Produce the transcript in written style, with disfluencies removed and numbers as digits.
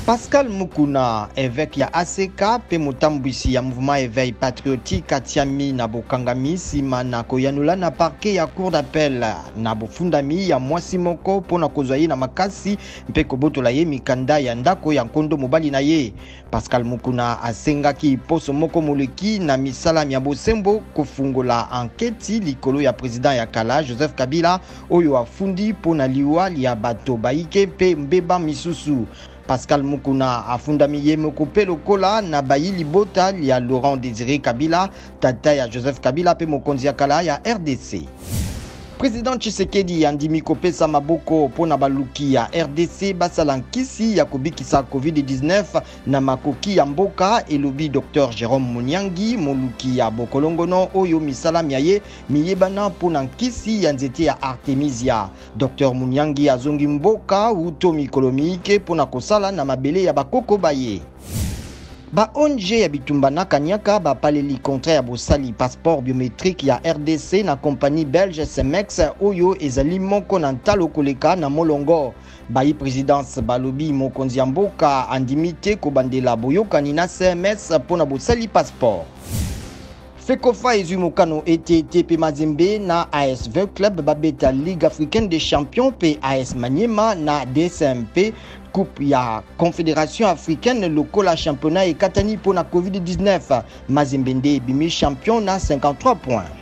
Pascal Mukuna, évêque ya ACK, pe motambwisi ya mouvement éveil patriotique atiami na bokangami sima na koyanula na parquet ya cour d'appel na bofundami ya mwasi moko pona kozwa ye na makasi mpe kobotola ye mikanda ya ndako ya nkondo mobali na ye. Pascal Mukuna asengaki poso moko moleki na misala ya bosembo kofungola anketi likolo ya président ya kala Joseph Kabila oyo afundi pona liwa ya bato baike pe mbeba misusu. Pascal Mukuna afundami ye mokope lokola na bayi libota ya Laurent Désiré Kabila, tata ya Joseph Kabila pe mokonzi ya kala ya RDC. Président Tshisekedi andimi kopesa maboko pona baluki ya RDC basala nkisi ya kobikisa COVID-19 na makoki ya mboka elobi Dr Jérôme Munyangi moluki ya bokolongono oyo misala miaye miyebana pona nkisi ya nzete ya Artemisia. Dr Munyangi azongi mboka uto mikolomike pona kosala na mabele ya bakoko baye. Ba ONG ya bitumba na kanyaka ba paleli contrat ya bosali passeport biométrique ya RDC na compagnie belge Cemex oyo ezali moko na ntalo koleka na molongo. Bayi présidence balobi mokonzi ya mboka andimite kobandela boyokani na CMS pona bosali passeport. Fekofa ezwi mokano ete pe Mazembe na ASV Club babeta Ligue africaine des champions pe AS Maniema na DSMP Coupe ya Confédération africaine lokola championnat et katani pona COVID-19. Mazembe nde bimi champion na 53 points.